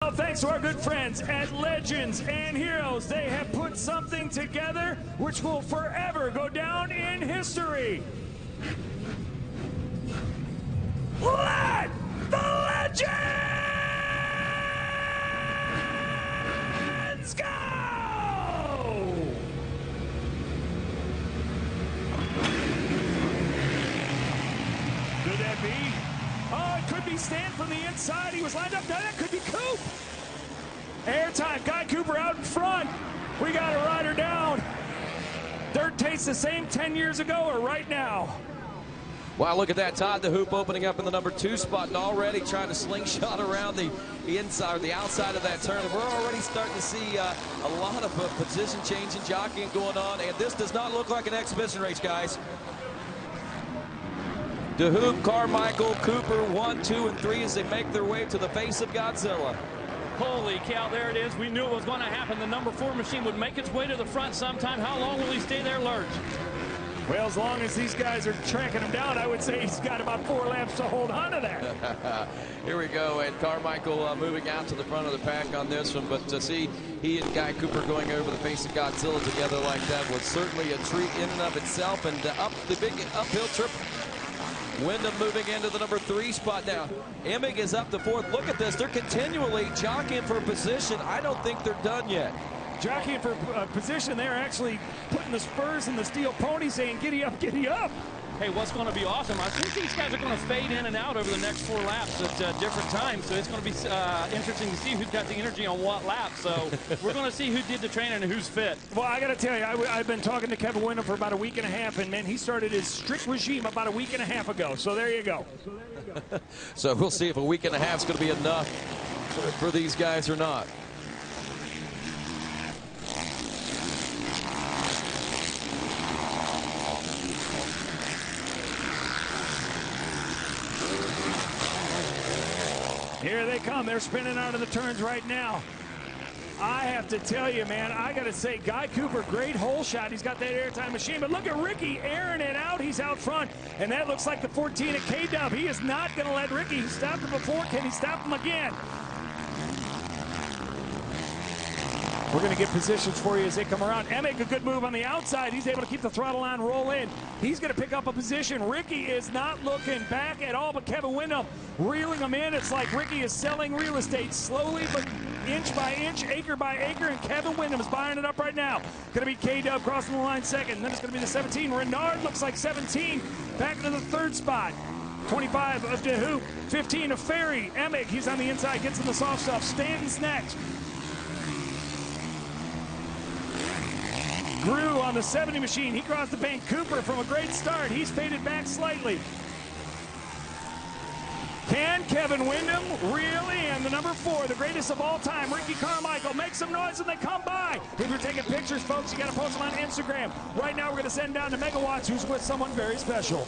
Well, thanks to our good friends at Legends and Heroes, they have put something together which will forever go down in history. Let the legends go! Could that be? Oh, it could be Stanton from the inside. He was lined up. That could be Coop. Airtime. Guy Cooper out in front. We got a rider down. Dirt tastes the same 10 years ago or right now. Wow, look at that. Todd DeHoop opening up in the number 2 spot and already trying to slingshot around the inside or the outside of that turn. And we're already starting to see a lot of position change and jockeying going on. And this does not look like an exhibition race, guys. DeHoop, Carmichael, Cooper, 1, 2, and 3 as they make their way to the face of Godzilla. Holy cow, there it is. We knew it was going to happen. The number 4 machine would make its way to the front sometime. How long will he stay there lurched? Well, as long as these guys are tracking him down, I would say he's got about 4 laps to hold on to that. Here we go, and Carmichael moving out to the front of the pack on this one. But to see he and Guy Cooper going over the face of Godzilla together like that was certainly a treat in and of itself. And up the big uphill trip. Windham moving into the number 3 spot now. Emig is up to 4th. Look at this. They're continually jockeying for position. I don't think they're done yet. Jockeying for position. They're actually putting the spurs in the steel pony saying, giddy up, giddy up. Hey, what's going to be awesome, I think these guys are going to fade in and out over the next 4 laps at different times. So it's going to be interesting to see who's got the energy on what lap. So we're going to see who did the training and who's fit. Well, I got to tell you, I've been talking to Kevin Windham for about a week and a half, and man, he started his strict regime about a week and a half ago. So there you go. So we'll see if a week and a half is going to be enough for these guys or not. Here they come. They're spinning out of the turns right now. I have to tell you, man, I got to say, Guy Cooper, great hole shot. He's got that airtime machine. But look at Ricky airing it out. He's out front. And that looks like the 14 at K-Dub. He is not going to let Ricky. He stopped him before. Can he stop him again? We're going to get positions for you as they come around. Emig, a good move on the outside. He's able to keep the throttle on, roll in. He's going to pick up a position. Ricky is not looking back at all, but Kevin Windham reeling him in. It's like Ricky is selling real estate slowly, but inch by inch, acre by acre, and Kevin Windham is buying it up right now. Going to be K-Dub crossing the line second. Then it's going to be the 17. Reynard looks like 17. Back into the 3rd spot. 25 of DeHoop. 15 of Ferry. Emig, he's on the inside, gets in the soft stuff. Stanton's next. Grew on the 70 machine. He crossed the bank. Cooper from a great start. He's faded back slightly. Can Kevin Windham really? And the number 4, the greatest of all time, Ricky Carmichael, make some noise when they come by. If you're taking pictures, folks, you got to post them on Instagram. Right now, we're going to send down to Megawatts, who's with someone very special.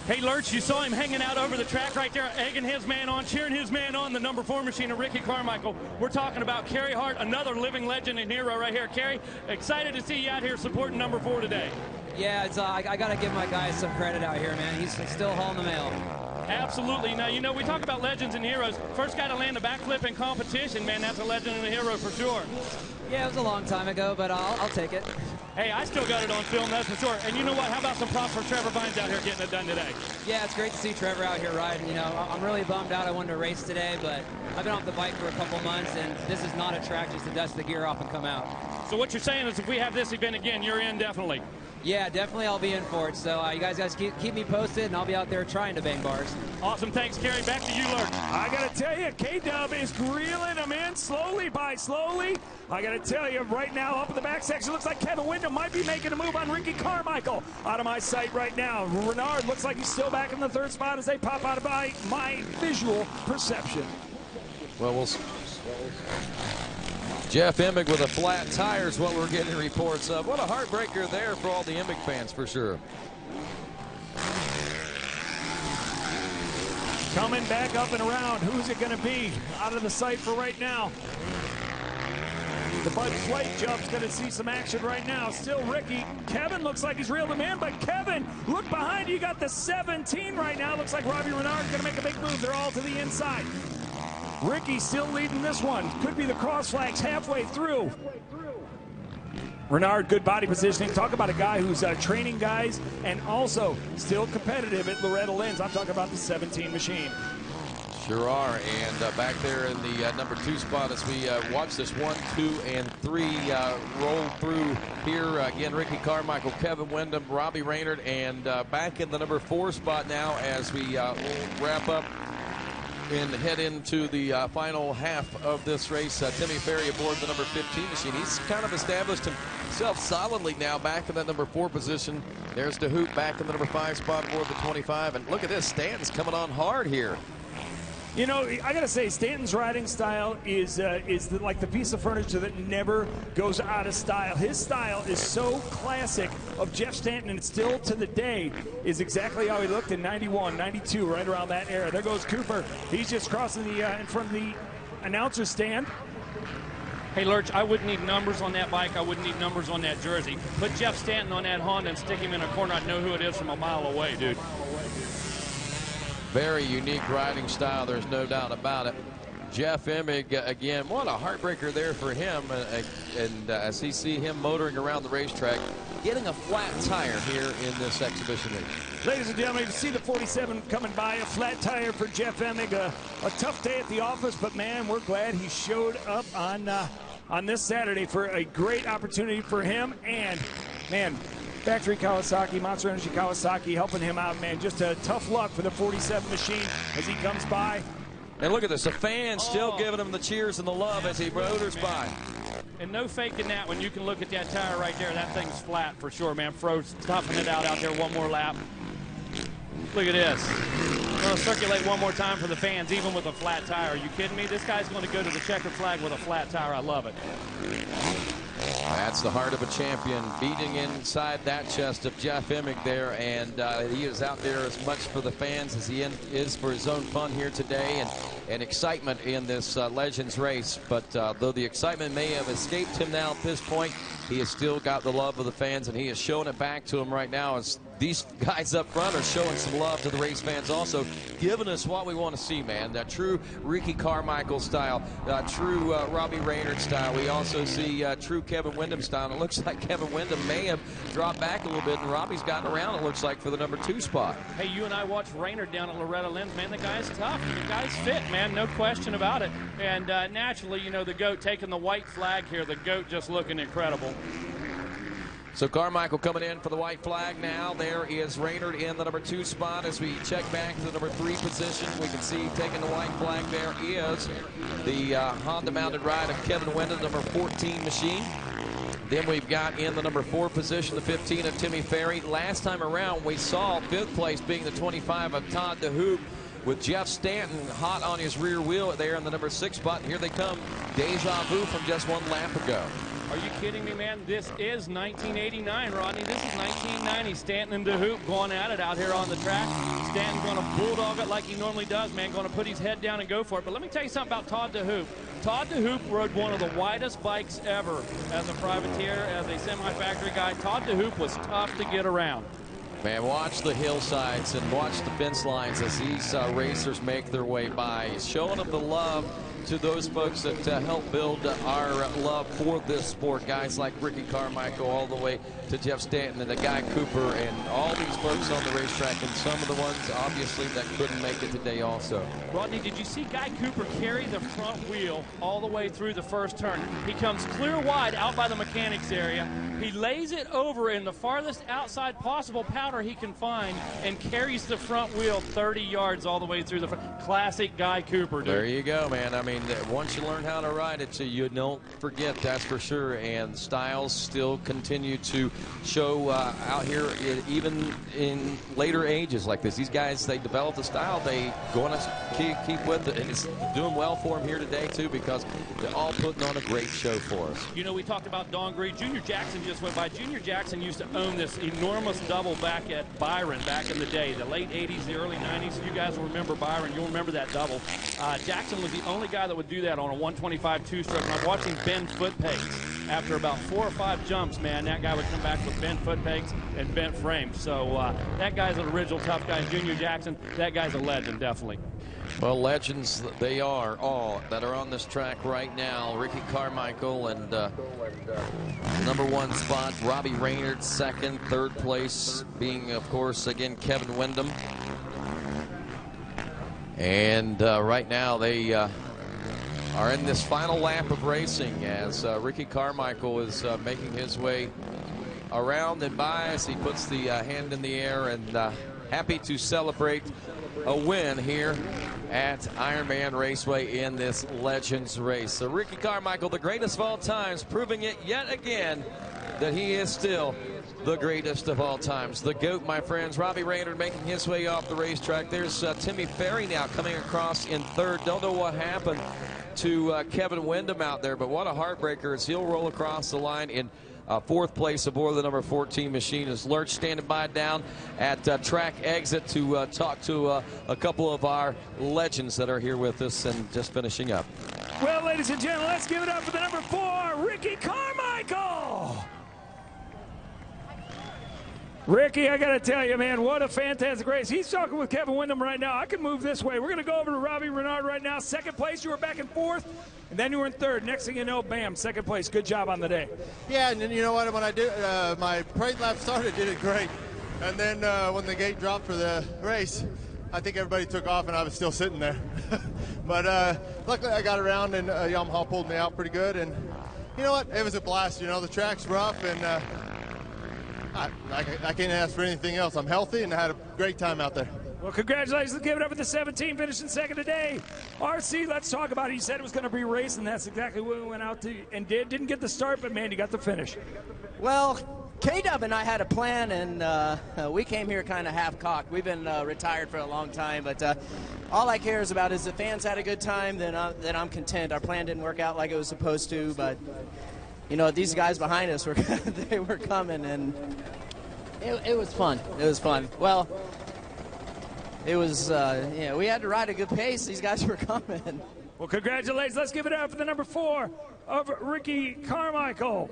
Hey, Lurch, you saw him hanging out over the track right there, egging his man on, cheering his man on, the number 4 machine of Ricky Carmichael. We're talking about Kerry Hart, another living legend and hero right here. Kerry, excited to see you out here supporting number 4 today. Yeah, it's, I got to give my guy some credit out here, man. He's still hauling the mail. Absolutely. Now, you know, we talk about legends and heroes. First guy to land a backflip in competition, man, that's a legend and a hero for sure. Yeah, it was a long time ago, but I'll take it. Hey, I still got it on film, that's for sure. And you know what? How about some props for Trevor Vines out here getting it done today? Yeah, it's great to see Trevor out here riding. You know, I'm really bummed out I wanted to race today, but I've been off the bike for a couple months, and this is not a track just to dust the gear off and come out. So what you're saying is if we have this event again, you're in definitely? Yeah, definitely I'll be in for it. So you guys keep me posted, and I'll be out there trying to bang bars. Awesome. Thanks, Kerry. Back to you, Lurch. I got to tell you, K-Dub is reeling him in slowly by slowly. I got to tell you, right now, up in the back section, looks like Kevin Windham might be making a move on Ricky Carmichael. Out of my sight right now. Reynard looks like he's still back in the 3rd spot as they pop out of my visual perception. Well, we'll Jeff Emig with a flat tire is what we're getting reports of. What a heartbreaker there for all the Emig fans, for sure. Coming back up and around. Who's it going to be? Out of the sight for right now. The Bud Flight jump's going to see some action right now. Still Ricky. Kevin looks like he's reeled him in, but Kevin, look behind you. You got the 17 right now. Looks like Robbie Reynard is going to make a big move. They're all to the inside. Ricky still leading this one. Could be the cross flags halfway through. Reynard, good body positioning. Talk about a guy who's training guys and also still competitive at Loretta Lynn's. I'm talking about the 17 machine. Sure are. And back there in the number 2 spot as we watch this 1, 2, and 3 roll through here. Again, Ricky Carmichael, Kevin Windham, Robbie Reynard, and back in the number 4 spot now as we wrap up and head into the final half of this race. Timmy Ferry aboard the number 15 machine. He's kind of established himself solidly now back in that number 4 position. There's DeHoop back in the number 5 spot aboard the 25. And look at this, Stanton's coming on hard here. You know, I got to say, Stanton's riding style is like the piece of furniture that never goes out of style. His style is so classic of Jeff Stanton, and still to the day is exactly how he looked in 91, 92, right around that era. There goes Cooper. He's just crossing the in front of the announcer's stand. Hey, Lurch, I wouldn't need numbers on that bike. I wouldn't need numbers on that jersey. Put Jeff Stanton on that Honda and stick him in a corner. I'd know who it is from a mile away, dude. Very unique riding style, there's no doubt about it. Jeff Emig, again, what a heartbreaker there for him. And as you see him motoring around the racetrack, getting a flat tire here in this exhibition race. Ladies and gentlemen, you see the 47 coming by, a flat tire for Jeff Emig. A tough day at the office, but man, we're glad he showed up on this Saturday for a great opportunity for him. And man, Factory Kawasaki, Monster Energy Kawasaki helping him out, man. Just a tough luck for the 47 machine as he comes by. And look at this, the fans still giving him the cheers and the love as he motors by. And no faking that when you can look at that tire right there. That thing's flat for sure, man. Fro's toughing it out there one more lap. Look at this. I'm going to circulate one more time for the fans, even with a flat tire. Are you kidding me? This guy's going to go to the checkered flag with a flat tire. I love it. That's the heart of a champion, beating inside that chest of Jeff Emig there, and he is out there as much for the fans as he is for his own fun here today, and excitement in this Legends race. But though the excitement may have escaped him now at this point, he has still got the love of the fans, and he is showing it back to him right now as these guys up front are showing some love to the race fans also, giving us what we want to see, man. That true Ricky Carmichael style, true Robbie Reynard style. We also see true Kevin Windham style. It looks like Kevin Windham may have dropped back a little bit, and Robbie's gotten around, it looks like, for the number 2 spot. Hey, you and I watched Reynard down at Loretta Lynn's, man. The guy's tough. The guy's fit, man. No question about it. And naturally, you know, the GOAT taking the white flag here. The GOAT just looking incredible. So Carmichael coming in for the white flag now. There is Reynard in the number 2 spot. As we check back to the number 3 position, we can see taking the white flag there is the Honda-mounted ride of Kevin Windham, number 14 machine. Then we've got in the number 4 position, the 15 of Timmy Ferry. Last time around, we saw 5th place being the 25 of Todd DeHoop, with Jeff Stanton hot on his rear wheel there in the number 6 spot. And here they come, deja vu from just 1 lap ago. Are you kidding me, man? This is 1989, Rodney. This is 1990. Stanton and DeHoop going at it out here on the track. Stanton's going to bulldog it like he normally does, man. Going to put his head down and go for it. But let me tell you something about Todd DeHoop. Todd DeHoop rode one of the widest bikes ever as a privateer, as a semi-factory guy. Todd DeHoop was tough to get around. Man, watch the hillsides and watch the fence lines as these racers make their way by. He's showing them the love to those folks that help build our love for this sport. Guys like Ricky Carmichael all the way to Jeff Stanton and the Guy Cooper and all these folks on the racetrack, and some of the ones obviously that couldn't make it today also. Rodney, did you see Guy Cooper carry the front wheel all the way through the first turn? He comes clear wide out by the mechanics area. He lays it over in the farthest outside possible powder he can find and carries the front wheel 30 yards all the way through the front. Classic Guy Cooper, dude. There you go, man. I mean, once you learn how to ride it, so you don't forget, that's for sure. And styles still continue to show out here, even in later ages like this. These guys, they develop the style, they going to keep with it, and it's doing well for them here today too, because they're all putting on a great show for us. You know, we talked about Don Green. Junior Jackson just went by. Junior Jackson used to own this enormous double back at Byron back in the day, the late 80s, the early 90s. You guys will remember Byron. You'll remember that double. Jackson was the only guy that would do that on a 125 two-stroke. And I'm watching bend foot pegs. After about 4 or 5 jumps, man, that guy would come back with bent foot pegs and bent frames. So that guy's an original tough guy. Junior Jackson, that guy's a legend, definitely. Well, legends they are all that are on this track right now. Ricky Carmichael and #1 spot, Robbie Reynard second, third place being, of course, again, Kevin Windham. And right now they are in this final lap of racing as Ricky Carmichael is making his way around and by as he puts the hand in the air and happy to celebrate a win here at Ironman Raceway in this Legends race. So Ricky Carmichael, the greatest of all times, proving it yet again that he is still the greatest of all times. The GOAT, my friends. Robbie Reynard making his way off the racetrack. There's Ferry now coming across in third. Don't know what happened to Kevin Windham out there, but what a heartbreaker as he'll roll across the line in fourth place aboard the number 14 machine. Is Lurch standing by down at track exit to talk to a couple of our legends that are here with us and just finishing up. Well, ladies and gentlemen, let's give it up for the number 4, Ricky Carmichael. Ricky, I got to tell you, man, what a fantastic race. He's talking with Kevin Windham right now. I can move this way. We're going to go over to Robbie Reynard right now. Second place, you were back in fourth, and then you were in third. Next thing you know, bam, second place. Good job on the day. Yeah, and then you know what? When I did my parade lap started, did it great. And then when the gate dropped for the race, I think everybody took off, and I was still sitting there. But luckily I got around, and Yamaha pulled me out pretty good. And you know what? It was a blast. You know, the track's rough, and I can't ask for anything else. I'm healthy, and I had a great time out there. Well, congratulations. Let's give it up for the 17, finishing second today. RC, let's talk about it. You said it was going to be a race, and that's exactly what we went out to and did. Didn't get the start, but, man, you got the finish. Well, K-Dub and I had a plan, and we came here kind of half-cocked. We've been retired for a long time, but all I care about is the fans had a good time, then I'm content. Our plan didn't work out like it was supposed to, but you know, these guys behind us they were coming, and it was fun. It was fun. Well, it was, you know, we had to ride a good pace. These guys were coming. Well, congratulations. Let's give it up for the number 4 of Ricky Carmichael.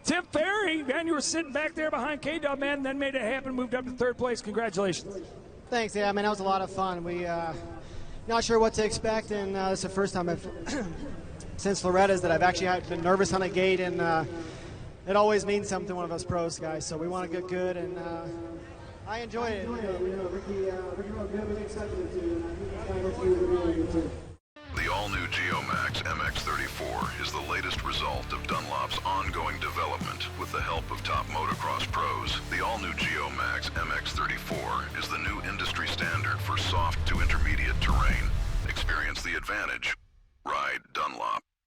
Tim Ferry, man, you were sitting back there behind K-Dub, man, then made it happen, moved up to third place. Congratulations. Thanks. Yeah, I mean, that was a lot of fun. We not sure what to expect, and it's the first time I've since Loretta's that I've actually been nervous on a gate, and it always means something to one of us pros guys. So we want to get good, and I enjoy it. Ricky, the all-new Geomax MX34 is the latest result of Dunlop's ongoing development with the help of top motocross pros. The all-new Geomax MX34 is the new industry standard for soft to intermediate terrain. Experience the advantage